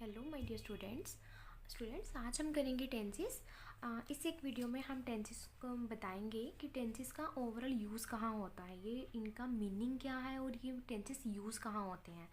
Hello my dear students आज हम करेंगे टेंसेस। इस एक वीडियो में हम टेंसेस को बताएंगे कि टेंसेस का ओवरऑल यूज़ कहाँ होता है, ये इनका मीनिंग क्या है और ये टेंसेस यूज़ कहाँ होते हैं।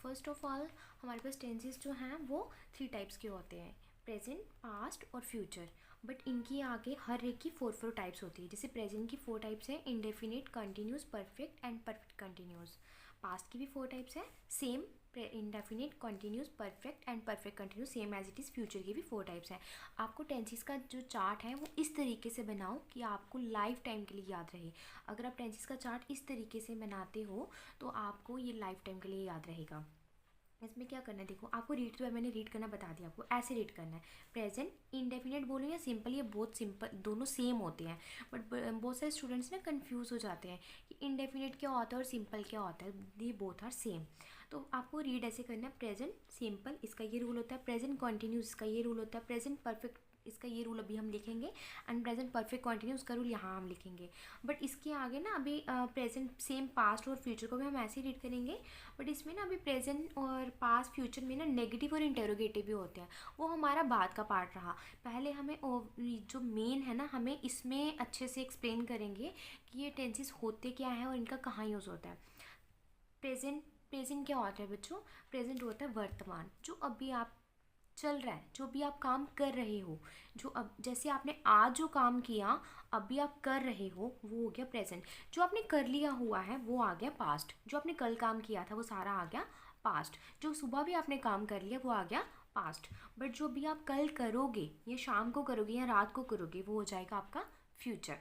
फर्स्ट ऑफ ऑल हमारे पास टेंसेस जो हैं वो 3 टाइप्स के होते हैं, प्रेजेंट, पास्ट और फ्यूचर। बट इनकी आगे हर एक की 4 टाइप्स होती है। जैसे प्रेजेंट की 4 टाइप्स है, indefinite, continuous, perfect and perfect continuous. Past की भी 4 टाइप्स है, same indefinite, continuous, perfect and perfect continuous, same as it is. Future की भी 4 टाइप्स हैं। आपको टेंसेस का जो चार्ट है वो इस तरीके से बनाओ कि आपको लाइफ टाइम के लिए याद रहे। अगर आप टेंसेस का चार्ट इस तरीके से बनाते हो तो आपको ये लाइफ टाइम के लिए याद रहेगा। इसमें क्या करना है, देखो आपको रीड तो मैंने रीड करना बता दिया, आपको ऐसे रीड करना है। प्रेजेंट इंडेफिनिट बोलो या सिंपल, ये बहुत सिंपल, दोनों सेम होते हैं। बट बहुत सारे स्टूडेंट्स ना कंफ्यूज हो जाते हैं कि इंडेफिनिट क्या होता है और सिंपल क्या होता है। ये बोथ आर सेम। तो आपको रीड ऐसे करना है, प्रेजेंट सिंपल इसका ये रूल होता है, प्रेजेंट कॉन्टिन्यूस इसका ये रूल होता है, प्रेजेंट परफेक्ट इसका ये रूल अभी हम लिखेंगे, एंड प्रेजेंट परफेक्ट कॉन्टिन्यूस का रूल यहाँ हम लिखेंगे। बट इसके आगे ना अभी प्रेजेंट सेम पास्ट और फ्यूचर को भी हम ऐसे ही रीड करेंगे। बट इसमें ना अभी प्रेजेंट और पास्ट फ्यूचर में ना नेगेटिव और इंटेरोगेटिव भी होते हैं, वो हमारा बाद का पार्ट रहा। पहले हमें जो मेन है ना, हमें इसमें अच्छे से एक्सप्लेन करेंगे कि ये टेंसेस होते क्या हैं और इनका कहाँ यूज़ होता है। प्रेजेंट प्रेजेंट क्या होता है बच्चों? प्रेजेंट होता है वर्तमान, जो अभी आप चल रहा है, जो भी आप काम कर रहे हो, जो अब जैसे आपने आज जो काम किया अभी आप कर रहे हो वो हो गया प्रेजेंट। जो आपने कर लिया हुआ है वो आ गया पास्ट। जो आपने कल काम किया था वो सारा आ गया पास्ट। जो सुबह भी आपने काम कर लिया वो आ गया पास्ट। बट जो भी आप कल करोगे या शाम को करोगे या रात को करोगे वो हो जाएगा आपका फ्यूचर।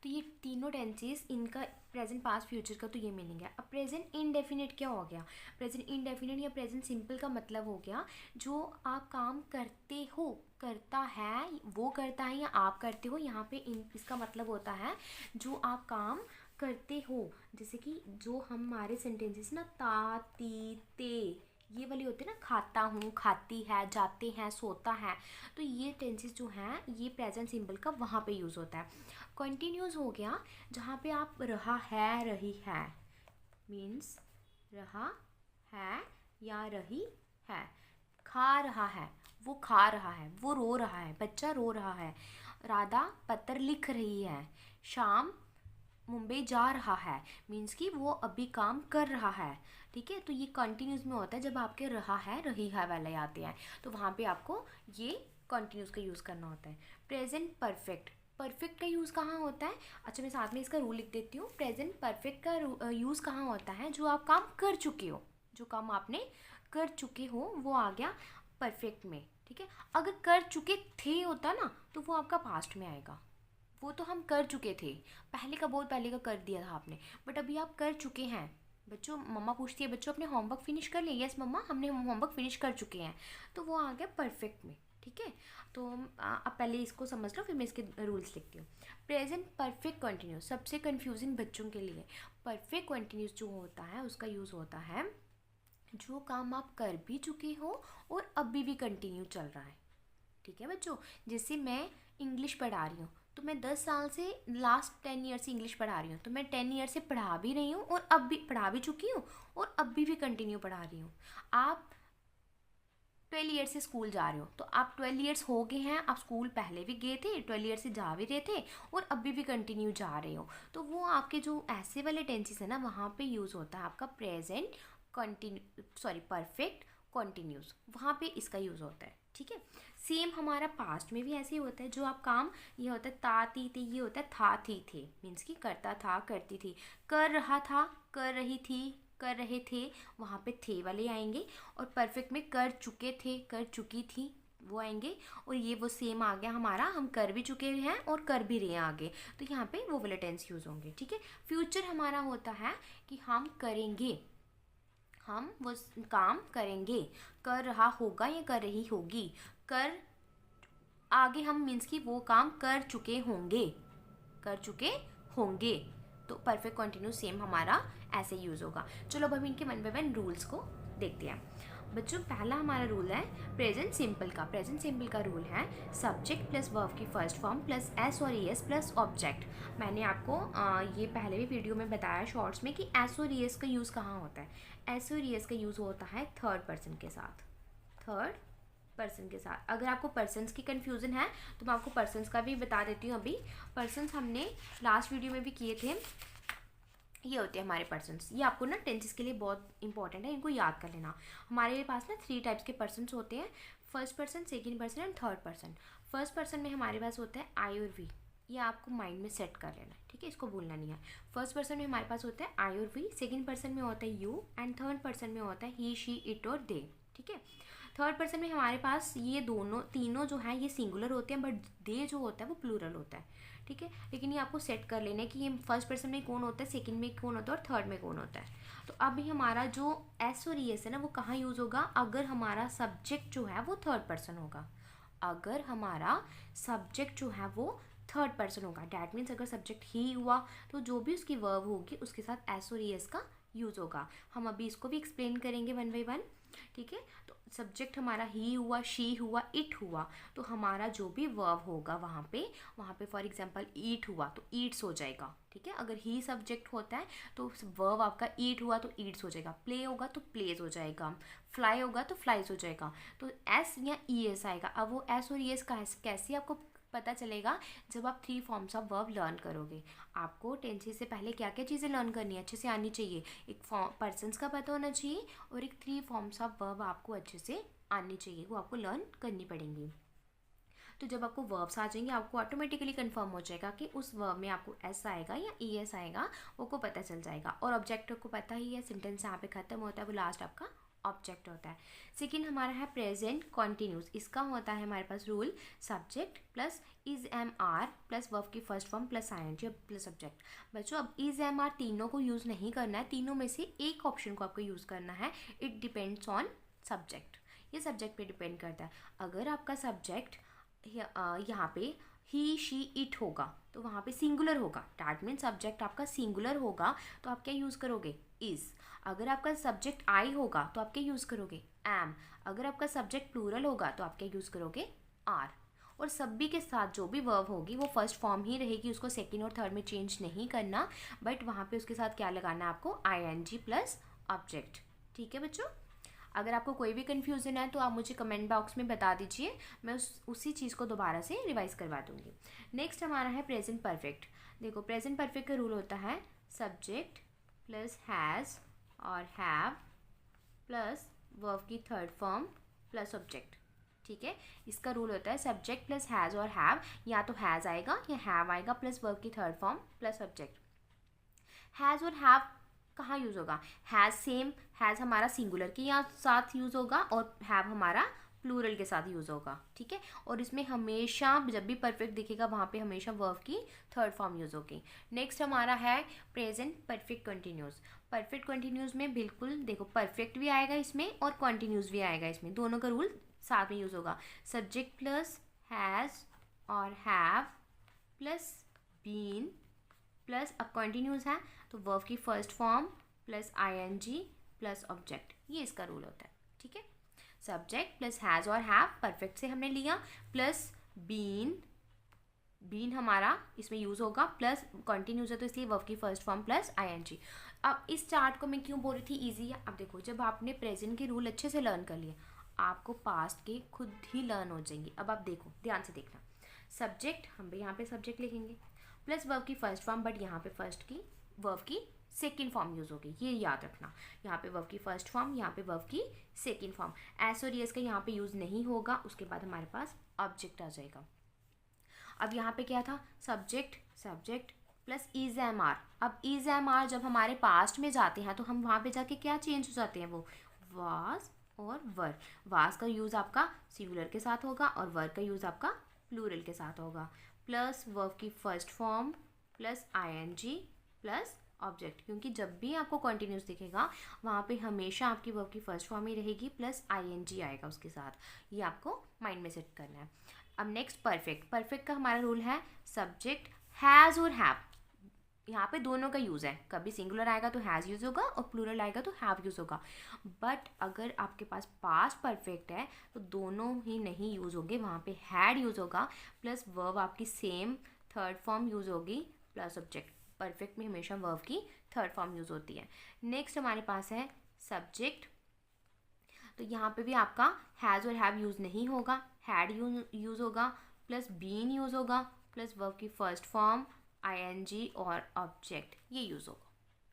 तो ये तीनों टेंसेस, इनका प्रेजेंट पास्ट फ्यूचर का तो ये मीनिंग है। अब प्रेजेंट इनडेफिनिट क्या हो गया? प्रेजेंट इनडेफिनिट या प्रेजेंट सिंपल का मतलब हो गया जो आप काम करते हो, करता है, वो करता है या आप करते हो। यहाँ पे इसका मतलब होता है जो आप काम करते हो। जैसे कि जो हमारे सेंटेंसेस ना ता, ती, ते, ये वाली होते हैं ना, खाता हूँ, खाती है, जाते हैं, सोता है। तो ये टेंसेस जो हैं ये प्रेजेंट सिंपल का वहाँ पे यूज़ होता है। कंटिन्यूस हो गया जहाँ पे आप रहा है, रही है, मीन्स रहा है या रही है। खा रहा है, वो खा रहा है, वो रो रहा है, बच्चा रो रहा है। राधा पत्र लिख रही है। श्याम मुंबई जा रहा है, मीन्स कि वो अभी काम कर रहा है। ठीक है, तो ये कंटिन्यूस में होता है जब आपके रहा है, रही है वाले आते हैं, तो वहाँ पे आपको ये कंटिन्यूस का यूज़ करना होता है। प्रेजेंट परफेक्ट, परफेक्ट का यूज़ कहाँ होता है? अच्छा, मैं साथ में इसका रूल लिख देती हूँ। प्रेजेंट परफेक्ट का यूज़ कहाँ होता है? जो आप काम कर चुके हो, जो काम आपने कर चुके हो वो आ गया परफेक्ट में। ठीक है, अगर कर चुके थे होता ना तो वो आपका पास्ट में आएगा। वो तो हम कर चुके थे, पहले का बहुत पहले का कर दिया था आपने, बट अभी आप कर चुके हैं। बच्चों, मम्मा पूछती है बच्चों अपने होमवर्क फिनिश कर लिया? यस मम्मा, हमने होमवर्क फिनिश कर चुके हैं। तो वो आ गया परफेक्ट में। ठीक है, तो अब पहले इसको समझ लो, फिर मैं इसके रूल्स लिखती हूँ। प्रेजेंट परफेक्ट कंटिन्यूस, सबसे कंफ्यूजिंग बच्चों के लिए। परफेक्ट कंटिन्यूस जो होता है उसका यूज़ होता है जो काम आप कर भी चुके हो और अभी भी कंटिन्यू चल रहा है। ठीक है बच्चों, जैसे मैं इंग्लिश पढ़ा रही हूँ तो मैं 10 साल से, लास्ट 10 ईयर से इंग्लिश पढ़ा रही हूँ, तो मैं 10 ईयर से पढ़ा भी रही हूँ और अब भी पढ़ा भी चुकी हूँ और अभी भी कंटिन्यू पढ़ा रही हूँ। आप 12 ईयर से स्कूल जा रहे हो तो आप 12 ईयर्स हो गए हैं, आप स्कूल पहले भी गए थे, 12 ईयर से जा भी रहे थे और अभी भी कंटिन्यू जा रहे हो। तो वो आपके जो ऐसे वाले टेंसेस है ना, वहाँ पे यूज़ होता है आपका present continue, sorry perfect continuous, वहाँ पे इसका यूज़ होता है। ठीक है, सेम हमारा पास्ट में भी ऐसे ही होता है। जो आप काम, ये होता है ता, ती, थे, ये होता है था, थी, थे, मीन्स कि करता था, करती थी, कर रहा था, कर रही थी, कर रहे थे, वहाँ पे थे वाले आएंगे। और परफेक्ट में कर चुके थे, कर चुकी थी, वो आएंगे। और ये वो सेम आ गया हमारा, हम कर भी चुके हैं और कर भी रहे हैं आगे, तो यहाँ पे वो वाले टेंस यूज़ होंगे। ठीक है, फ्यूचर हमारा होता है कि हम करेंगे, हम वो काम करेंगे, कर रहा होगा या कर रही होगी, कर आगे हम मीन्स कि वो काम कर चुके होंगे, कर चुके होंगे। तो परफेक्ट कंटिन्यूस सेम हमारा ऐसे यूज़ होगा। चलो अब हम इनके वन बाय वन रूल्स को देखते हैं। बच्चों, पहला हमारा रूल है प्रेजेंट सिंपल का। प्रेजेंट सिंपल का रूल है सब्जेक्ट प्लस वर्ब की फर्स्ट फॉर्म प्लस एस और एस प्लस ऑब्जेक्ट। मैंने आपको ये पहले भी वीडियो में बताया शॉर्ट्स में कि एस और एस का यूज़ कहाँ होता है। एस और एस का यूज़ होता है थर्ड पर्सन के साथ। थर्ड पर्सन के साथ। अगर आपको पर्सन्स की कन्फ्यूज़न है तो मैं आपको पर्सन्स का भी बता देती हूँ। अभी पर्सन्स हमने लास्ट वीडियो में भी किए थे। ये होते हैं हमारे पर्सन्स। ये आपको ना टेंसेस के लिए बहुत इंपॉर्टेंट है, इनको याद कर लेना। हमारे पास ना 3 टाइप्स के पर्सन्स होते हैं, first person, second person and third person. First person में हमारे पास होता है आई और वी। ये आपको माइंड में सेट कर लेना है, ठीक है, इसको भूलना नहीं है। फर्स्ट पर्सन में हमारे पास होता है आई और वी, सेकंड पर्सन में होता है यू एंड थर्ड पर्सन में होता है ही, शी, इट और दे, ठीक है। थर्ड पर्सन में हमारे पास ये दोनों तीनों जो हैं ये सिंगुलर होते हैं, बट दे जो होता है वो प्लूरल होता है, ठीक है। लेकिन ये आपको सेट कर लेना है कि ये फर्स्ट पर्सन में कौन होता है, सेकंड में कौन होता है और थर्ड में कौन होता है। तो अभी हमारा जो एस और ई एस है ना वो कहाँ यूज़ होगा, अगर हमारा सब्जेक्ट जो है वो थर्ड पर्सन होगा। अगर हमारा सब्जेक्ट जो है वो थर्ड पर्सन होगा, डैट मीन्स अगर सब्जेक्ट ही हुआ तो जो भी उसकी वर्ब होगी उसके साथ एस और ई एस का यूज़ होगा। हम अभी इसको भी एक्सप्लेन करेंगे वन बाई वन, ठीक है। तो सब्जेक्ट हमारा ही हुआ, शी हुआ, इट हुआ, तो हमारा जो भी वर्ब होगा वहाँ पे फॉर एग्जांपल ईट हुआ तो ईट्स हो जाएगा, ठीक है। अगर ही सब्जेक्ट होता है तो वर्ब आपका ईट हुआ तो ईट्स हो जाएगा, प्ले होगा तो प्लेज हो जाएगा, फ्लाई होगा तो फ्लाइज हो जाएगा। तो एस या ई एस आएगा। अब वो एस और ई एस कैसे आपको पता चलेगा, जब आप 3 फॉर्म्स ऑफ वर्ब लर्न करोगे। आपको टेंसेस से पहले क्या क्या चीज़ें लर्न करनी है, अच्छे से आनी चाहिए। एक पर्सन्स का पता होना चाहिए और एक 3 फॉर्म्स ऑफ वर्ब आपको अच्छे से आनी चाहिए, वो आपको लर्न करनी पड़ेंगी। तो जब आपको वर्ब्स आ जाएंगे आपको ऑटोमेटिकली कंफर्म हो जाएगा कि उस वर्ब में आपको एस आएगा या ई एस आएगा, वो को पता चल जाएगा। और ऑब्जेक्ट को पता ही है, सेंटेंस यहाँ पे खत्म होता है, वो लास्ट आपका ऑब्जेक्ट होता है। सेकेंड हमारा है प्रेजेंट कॉन्टिन्यूस। इसका होता है हमारे पास rule, subject plus is am are plus verb की first form plus I N G plus subject. बच्चों अब इज एम आर तीनों को यूज़ नहीं करना है, तीनों में से एक ऑप्शन को आपको यूज़ करना है। इट डिपेंड्स ऑन सब्जेक्ट, ये सब्जेक्ट पे डिपेंड करता है। अगर आपका सब्जेक्ट यहाँ पे ही, शी, इट होगा तो वहाँ पे सिंगुलर होगा, डैट मीन सब्जेक्ट आपका सिंगुलर होगा तो आप क्या यूज़ करोगे, इज़। अगर आपका सब्जेक्ट आई होगा तो आप क्या यूज़ करोगे, एम। अगर आपका सब्जेक्ट प्लूरल होगा तो आप क्या यूज़ करोगे, आर। और सभी के साथ जो भी वर्ब होगी वो फर्स्ट फॉर्म ही रहेगी, उसको सेकंड और थर्ड में चेंज नहीं करना, बट वहाँ पे उसके साथ क्या लगाना है आपको, I N G plus object, ठीक है बच्चों। अगर आपको कोई भी कन्फ्यूज़न है तो आप मुझे कमेंट बॉक्स में बता दीजिए, मैं उसी चीज़ को दोबारा से रिवाइज़ करवा दूँगी। नेक्स्ट हमारा है प्रेजेंट परफेक्ट। देखो प्रेजेंट परफेक्ट का रूल होता है सब्जेक्ट प्लस हैज़ और हैव प्लस वर्ब की थर्ड फॉर्म प्लस ऑब्जेक्ट, ठीक है। इसका रूल होता है सब्जेक्ट प्लस हैज़ और हैव, या तो हैज़ आएगा या हैव आएगा प्लस वर्ब की third form plus object. Has और हैव कहाँ यूज़ होगा, हैज़ सेम, हैज़ हमारा सिंगुलर के यहाँ साथ यूज़ होगा और हैव हमारा प्लूरल के साथ यूज़ होगा, ठीक है। और इसमें हमेशा जब भी परफेक्ट दिखेगा वहाँ पे हमेशा वर्ब की थर्ड फॉर्म यूज़ होगी। नेक्स्ट हमारा है present perfect continuous. Perfect continuous में बिल्कुल देखो परफेक्ट भी आएगा इसमें और कंटिन्यूस भी आएगा इसमें, दोनों का रूल साथ में यूज़ होगा। सब्जेक्ट प्लस हैज़ और हैव प्लस बीन प्लस अब कंटिन्यूस है तो वर्ब की first form plus I N G plus object, ये इसका रूल होता है, ठीक है। सब्जेक्ट प्लस हैज़ और हैव परफेक्ट से हमने लिया, प्लस बीन, बीन हमारा इसमें यूज़ होगा, प्लस कंटिन्यूस है तो इसलिए वर्ब की first form plus I N G. अब इस चार्ट को मैं क्यों बोल रही थी ईजी है, अब देखो जब आपने प्रेजेंट के रूल अच्छे से लर्न कर लिए आपको पास्ट के खुद ही लर्न हो जाएंगे। अब आप देखो ध्यान से देखना, सब्जेक्ट हम भी यहाँ पे सब्जेक्ट लिखेंगे प्लस वर्ब की फर्स्ट फॉर्म, बट यहाँ पे फर्स्ट की वर्ब की सेकेंड फॉर्म यूज़ होगी, ये याद रखना। यहाँ पे वर्ब की फर्स्ट फॉर्म, यहाँ पे वर्ब की सेकेंड फॉर्म। एस और एस का यहाँ पे यूज़ नहीं होगा, उसके बाद हमारे पास ऑब्जेक्ट आ जाएगा। अब यहाँ पे क्या था, subject plus is am are. अब इज एम आर जब हमारे पास्ट में जाते हैं तो हम वहाँ पे जाके क्या चेंज हो जाते हैं, वो वाज और वर। वाज का यूज़ आपका सिंगुलर के साथ होगा और वर का यूज़ आपका प्लूरल के साथ होगा, प्लस वर्ब की first form plus I N G plus object. क्योंकि जब भी आपको कंटिन्यूस दिखेगा वहाँ पे हमेशा आपकी वर्ब की फर्स्ट फॉर्म ही रहेगी प्लस आई एन जी आएगा उसके साथ, ये आपको माइंड में सेट करना है। अब नेक्स्ट परफेक्ट का हमारा रूल है सब्जेक्ट हैज़ और हैव, यहाँ पे दोनों का यूज़ है, कभी सिंगुलर आएगा तो हैज़ यूज़ होगा और प्लूरल आएगा तो हैव यूज़ होगा। बट अगर आपके पास पास्ट परफेक्ट है तो दोनों ही नहीं यूज़ होंगे, वहाँ पे हैड यूज़ होगा प्लस वर्ब आपकी सेम थर्ड फॉर्म यूज़ होगी प्लस ऑब्जेक्ट। परफेक्ट में हमेशा वर्ब की थर्ड फॉर्म यूज़ होती है। नेक्स्ट हमारे पास है सब्जेक्ट तो यहाँ पे भी आपका हैज़ और हैव यूज़ नहीं होगा, हैड यूज़ होगा, प्लस बीन यूज़ होगा, प्लस वर्ब की फर्स्ट फॉर्म आईएनजी और ऑब्जेक्ट ये यूज़ होगा।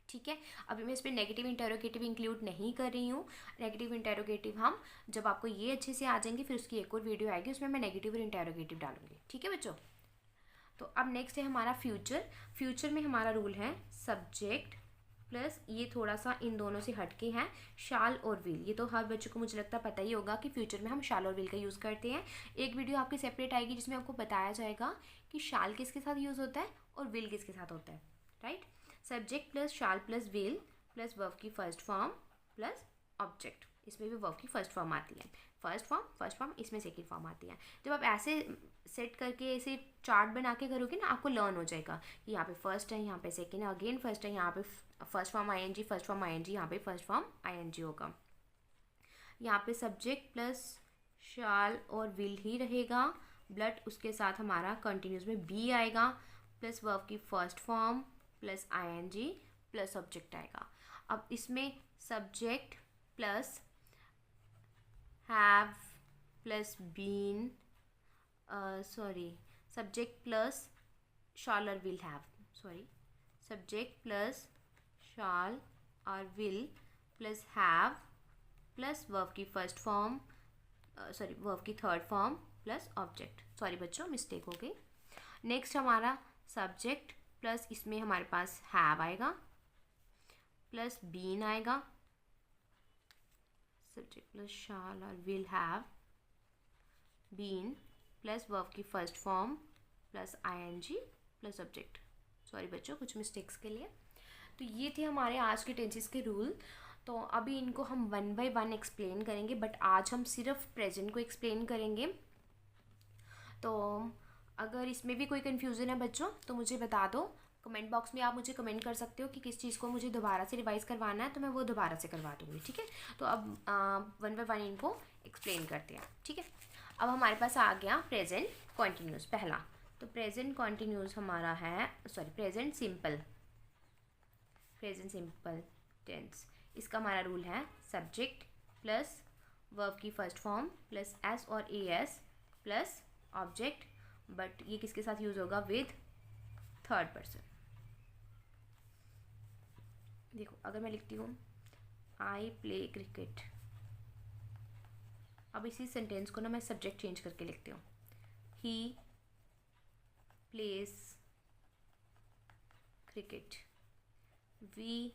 ठीक है, अभी मैं इस पर नेगेटिव इंटेरोगेटिव इंक्लूड नहीं कर रही हूँ। नेगेटिव इंटेरोगेटिव हम जब आपको ये अच्छे से आ जाएंगे फिर उसकी एक और वीडियो आएगी, उसमें मैं नेगेटिव और इंटेरोगेटिव डालूंगी। ठीक है बच्चों, तो अब नेक्स्ट है हमारा फ्यूचर। फ्यूचर में हमारा रूल है सब्जेक्ट प्लस, ये थोड़ा सा इन दोनों से हटके हैं, शाल और विल। ये तो हर बच्चों को मुझे लगता है पता ही होगा कि फ्यूचर में हम शाल और विल का यूज़ करते हैं। एक वीडियो आपकी सेपरेट आएगी जिसमें आपको बताया जाएगा कि शाल किसके साथ यूज़ होता है और विल किसके साथ होता है। Right, subject plus shall plus will plus verb की फर्स्ट फॉर्म प्लस ऑब्जेक्ट, इसमें भी वर्ब की फर्स्ट फॉर्म आती है। फर्स्ट फॉर्म, इसमें सेकेंड फॉर्म आती है। जब आप ऐसे सेट करके ऐसे चार्ट बना के करोगे ना, आपको लर्न हो जाएगा कि यहाँ पे फर्स्ट है, यहाँ पे सेकेंड है, अगेन फर्स्ट है, यहाँ पे first form ING, first form ING, यहाँ पे फर्स्ट फॉर्म आईएनजी होगा। यहाँ पे सब्जेक्ट प्लस शाल और विल ही रहेगा, बट उसके साथ हमारा कंटिन्यूस में बी आएगा प्लस वर्ब की first form plus ING plus object आएगा। अब इसमें subject plus have plus been, subject plus shall और will have, subject plus shall और will plus have plus verb की फर्स्ट फॉर्म, वर्ब की third form plus object. Sorry बच्चों, mistake हो गई। नेक्स्ट हमारा सब्जेक्ट प्लस, इसमें हमारे पास हैव आएगा प्लस बीन आएगा, सब्जेक्ट प्लस शाल और will have been plus verb की first form plus ING plus object. Sorry बच्चों, कुछ मिस्टेक्स के लिए। तो ये थे हमारे आज के टेंसेस के रूल। तो अभी इनको हम वन बाय वन एक्सप्लेन करेंगे, बट आज हम सिर्फ प्रेजेंट को एक्सप्लेन करेंगे। तो अगर इसमें भी कोई कन्फ्यूज़न है बच्चों तो मुझे बता दो, कमेंट बॉक्स में आप मुझे कमेंट कर सकते हो कि किस चीज़ को मुझे दोबारा से रिवाइज करवाना है, तो मैं वो दोबारा से करवा दूँगी। ठीक है, तो अब वन बाय वन इनको एक्सप्लेन करते हैं। ठीक है, अब हमारे पास आ गया प्रेजेंट कॉन्टीन्यूस पहला। तो प्रेजेंट कॉन्टीन्यूस हमारा है, प्रेजेंट सिंपल टेंस। इसका हमारा रूल है सब्जेक्ट प्लस वर्ब की फर्स्ट फॉर्म प्लस एस और A S plus object, but ये किसके साथ यूज़ होगा, विद थर्ड पर्सन। देखो अगर मैं लिखती हूँ आई प्ले क्रिकेट, अब इसी सेंटेंस को ना मैं सब्जेक्ट चेंज करके लिखती हूँ, he plays cricket, we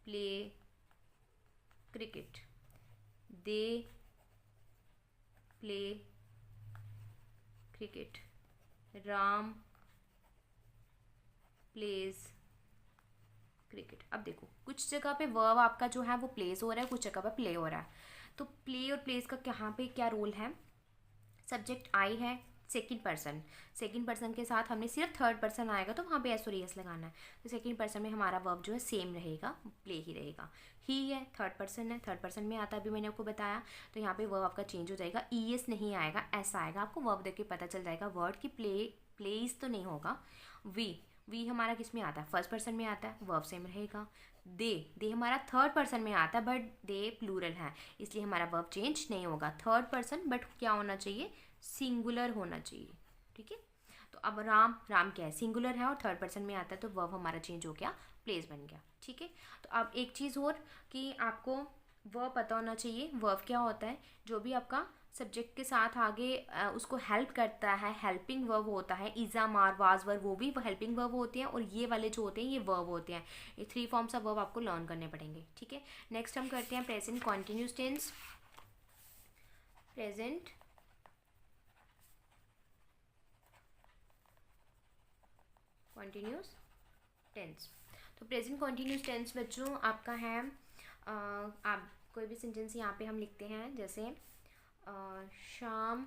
play cricket, they play cricket, Ram plays cricket. अब देखो कुछ जगह पे वर्ब आपका जो है वो प्लेस हो रहा है, कुछ जगह पे प्ले हो रहा है। तो प्ले और प्लेस का यहाँ पे क्या रोल है, सब्जेक्ट आई है, सेकंड पर्सन के साथ हमने सिर्फ थर्ड पर्सन आएगा तो वहाँ पे एस और एस लगाना है। तो सेकंड पर्सन में हमारा वर्ब जो है सेम रहेगा, प्ले ही रहेगा। ही है, थर्ड पर्सन में आता है, अभी मैंने आपको बताया। तो यहाँ पे वर्ब आपका चेंज हो जाएगा, ई एस नहीं आएगा, एस आएगा। आपको वर्ब देख के पता चल जाएगा वर्ड की प्लेस तो नहीं होगा। वी हमारा किस में आता है, फर्स्ट पर्सन में आता है, वर्ब सेम रहेगा। दे हमारा थर्ड पर्सन में आता है, बट दे प्लूरल है, इसलिए हमारा वर्ब चेंज नहीं होगा। थर्ड पर्सन बट क्या होना चाहिए, सिंगुलर होना चाहिए। ठीक है, तो अब राम क्या है, सिंगुलर है और थर्ड पर्सन में आता है, तो वर्ब हमारा चेंज हो गया, प्लेस बन गया। ठीक है, तो अब एक चीज़ और कि आपको वर्ब पता होना चाहिए। वर्ब क्या होता है, जो भी आपका सब्जेक्ट के साथ आगे उसको हेल्प करता है, हेल्पिंग वर्ब होता है। इज़ा, मार, वाज, वर, वो भी हेल्पिंग वर्ब होते हैं, और ये वाले जो होते हैं ये वर्ब होते हैं। ये थ्री फॉर्म्स ऑफ वर्ब आपको लर्न करने पड़ेंगे। ठीक है, नेक्स्ट हम करते हैं present continuous tense. Present continuous tense. तो प्रेजेंट कॉन्टिन्यूस टेंस बच्चों आपका है, आप कोई भी सेंटेंस यहाँ पे हम लिखते हैं, जैसे Sham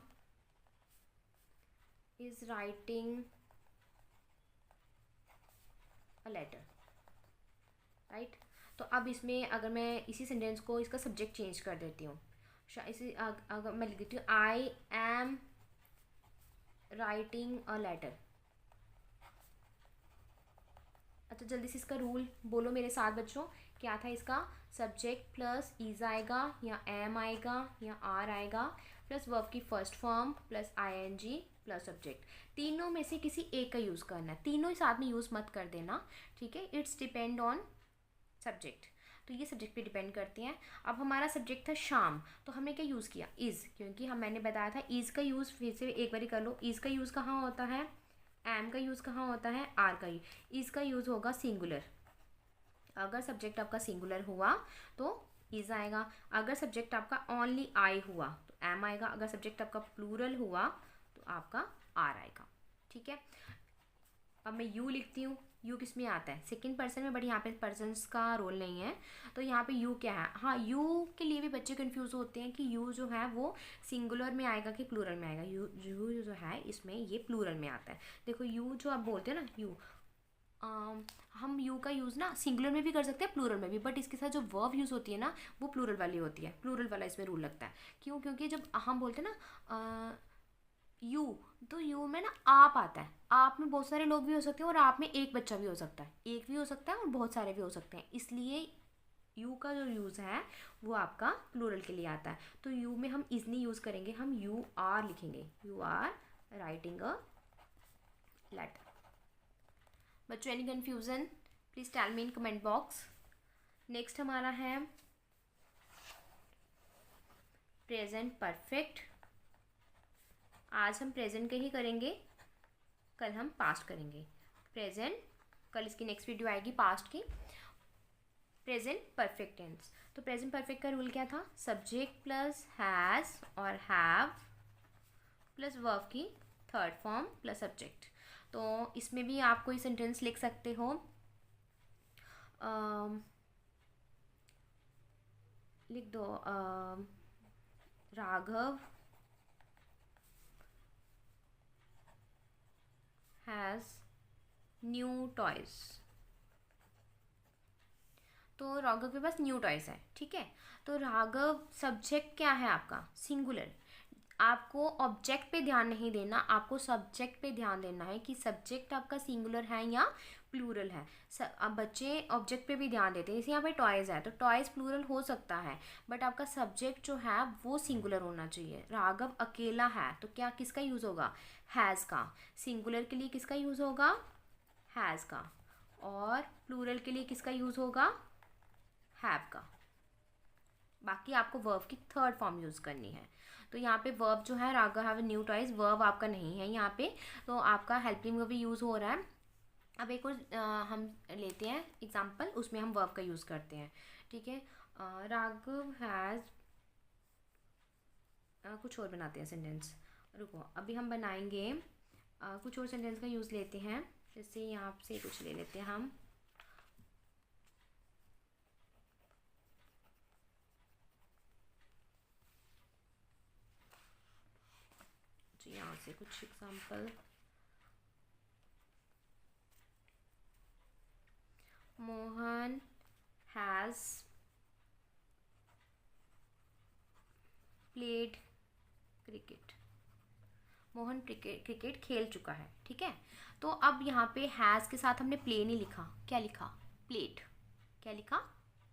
is writing a letter, right. तो अब इसमें अगर मैं इसी सेंटेंस को इसका सब्जेक्ट चेंज कर देती हूँ, इसी अगर मैं लिख देती हूँ I am writing a letter. अच्छा जल्दी से इसका रूल बोलो मेरे साथ बच्चों क्या था इसका, सब्जेक्ट प्लस इज आएगा या एम आएगा या आर आएगा प्लस वर्ब की first form plus ING plus subject. तीनों में से किसी एक का यूज़ करना है, तीनों ही साथ में यूज़ मत कर देना, ठीक है। इट्स डिपेंड ऑन सब्जेक्ट, तो ये सब्जेक्ट पे डिपेंड करती हैं। अब हमारा सब्जेक्ट था शाम, तो हमने क्या यूज़ किया, इज़, क्योंकि मैंने बताया था इज़ का यूज़, फिर से एक बार कर लो, इज़ का यूज़ कहाँ होता है, एम का यूज़ कहाँ होता है, आर का ही। इज़ का यूज़ होगा सिंगुलर, अगर सब्जेक्ट आपका सिंगुलर हुआ तो इज़ आएगा, अगर सब्जेक्ट आपका ओनली आई हुआ तो एम आएगा, अगर सब्जेक्ट आपका प्लूरल हुआ तो आपका आर आएगा, ठीक है। अब मैं यू लिखती हूँ, यू किस में आता है, सेकंड पर्सन में, बट यहाँ पे पर्सन्स का रोल नहीं है, तो यहाँ पे यू क्या है। हाँ, यू के लिए भी बच्चे कंफ्यूज होते हैं कि यू जो है वो सिंगुलर में आएगा कि प्लूरल में आएगा। यू यू जो है इसमें ये प्लूरल में आता है। देखो यू जो आप बोलते हैं ना, यू, हम यू का यूज़ ना सिंगुलर में भी कर सकते हैं, प्लूरल में भी, बट इसके साथ जो वर्ब यूज़ होती है ना वो प्लूरल वाली होती है, प्लूरल वाला इसमें रूल लगता है। क्यों, क्योंकि जब हम बोलते हैं ना यू, तो यू में ना आप आता है, आप में बहुत सारे लोग भी हो सकते हैं और आप में एक बच्चा भी हो सकता है, एक भी हो सकता है और बहुत सारे भी हो सकते हैं, इसलिए यू का जो यूज़ है वो आपका प्लूरल के लिए आता है। तो यू में हम इजली यूज़ करेंगे, हम यू आर लिखेंगे, you are writing a letter. बच्चों any confusion, please tell me in comment box. Next हमारा है प्रेजेंट परफेक्ट। आज हम प्रेजेंट के ही करेंगे, कल हम पास्ट करेंगे। प्रेजेंट, कल इसकी नेक्स्ट वीडियो आएगी पास्ट की। प्रेजेंट परफेक्ट टेंस, तो प्रेजेंट परफेक्ट का रूल क्या था, सब्जेक्ट प्लस हैज़ और हैव प्लस वर्ब की थर्ड फॉर्म प्लस सब्जेक्ट। तो इसमें भी आप कोई सेंटेंस लिख सकते हो, लिख दो, राघव हैज़ न्यू टॉयज, तो राघव के पास न्यू टॉयज है, ठीक है। तो राघव सब्जेक्ट क्या है आपका, सिंगुलर, आपको ऑब्जेक्ट पे ध्यान नहीं देना, आपको सब्जेक्ट पे ध्यान देना है कि सब्जेक्ट आपका सिंगुलर है या प्लूरल है। अब बच्चे ऑब्जेक्ट पे भी ध्यान देते हैं, जैसे यहाँ पे टॉयज़ है तो टॉयज़ प्लूरल हो सकता है, बट आपका सब्जेक्ट जो है वो सिंगुलर होना चाहिए। राघव अकेला है तो क्या किसका यूज़ होगा, हैज़ का। सिंगुलर के लिए किसका यूज़ होगा, हैज़ का, और प्लूरल के लिए किसका यूज़ होगा, हैव का। बाकी आपको वर्ब की थर्ड फॉर्म यूज़ करनी है। तो यहाँ पे वर्ब जो है, Raghav have new toys, verb आपका नहीं है यहाँ पे, तो आपका हेल्पिंग वर्ब भी यूज़ हो रहा है। अब एक और हम लेते हैं एग्जांपल, उसमें हम वर्ब का यूज़ करते हैं, ठीक है। राघव हैज़, कुछ और बनाते हैं सेंटेंस, रुको अभी हम बनाएंगे कुछ और सेंटेंस का यूज़ लेते हैं, जैसे यहाँ से कुछ ले लेते हैं हम, यहाँ से कुछ example, Mohan has played cricket, Mohan cricket खेल चुका है, ठीक है। तो अब यहाँ पे हैज़ के साथ हमने प्ले नहीं लिखा, क्या लिखा, प्लेड, क्या लिखा,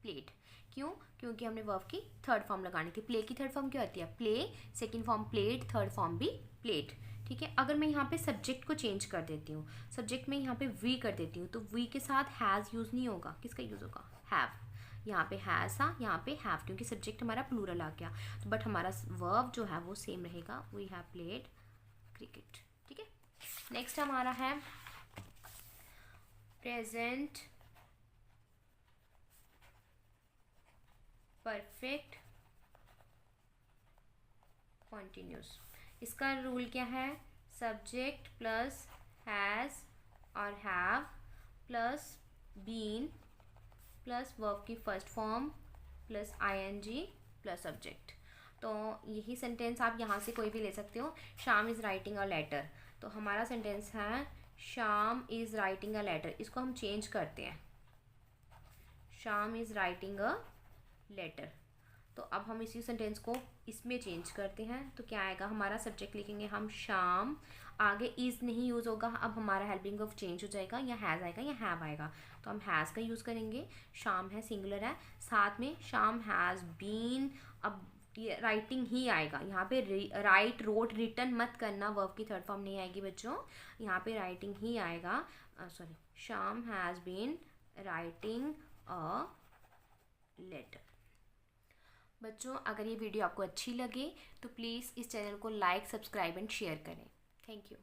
प्लेड। क्यों, क्योंकि हमने वर्ब की थर्ड फॉर्म लगानी थी। प्ले की थर्ड फॉर्म क्या होती है, play, second form played, third form भी प्लेड, ठीक है। अगर मैं यहाँ पे सब्जेक्ट को चेंज कर देती हूँ, सब्जेक्ट में यहाँ पे वी कर देती हूँ, तो वी के साथ हैज़ यूज़ नहीं होगा, किसका यूज़ होगा, हैव। यहाँ पे हैज़ था, यहाँ पे हैव, क्योंकि सब्जेक्ट हमारा प्लूरल आ गया, तो बट हमारा वर्ब जो है वो सेम रहेगा, वी हैव प्लेड क्रिकेट, ठीक है। नेक्स्ट हमारा है प्रेजेंट परफेक्ट कॉन्टिन्यूस। इसका रूल क्या है, सब्जेक्ट प्लस हैज़ और have plus been plus verb की first form plus ING plus subject. तो यही सेंटेंस आप यहाँ से कोई भी ले सकते हो, Shyam is writing a letter, तो हमारा सेंटेंस है Shyam is writing a letter, इसको हम चेंज करते हैं, Shyam is writing a letter. तो अब हम इसी सेंटेंस को इसमें चेंज करते हैं। तो क्या आएगा, हमारा सब्जेक्ट लिखेंगे हम शाम, आगे इज़ नहीं यूज़ होगा, अब हमारा हेल्पिंग ऑफ चेंज हो जाएगा, या हैज़ आएगा या हैव आएगा। तो हम हैज़ का यूज़ करेंगे, शाम है सिंगुलर है, साथ में शाम हैज़ बीन। अब ये राइटिंग ही आएगा यहाँ पे, राइट रोट रिटन मत करना, वर्ब की थर्ड फॉर्म नहीं आएगी बच्चों, यहाँ पे राइटिंग ही आएगा। Sorry, Sham has been writing a letter. बच्चों अगर ये वीडियो आपको अच्छी लगे तो प्लीज़ इस चैनल को लाइक, सब्सक्राइब एंड शेयर करें। Thank you.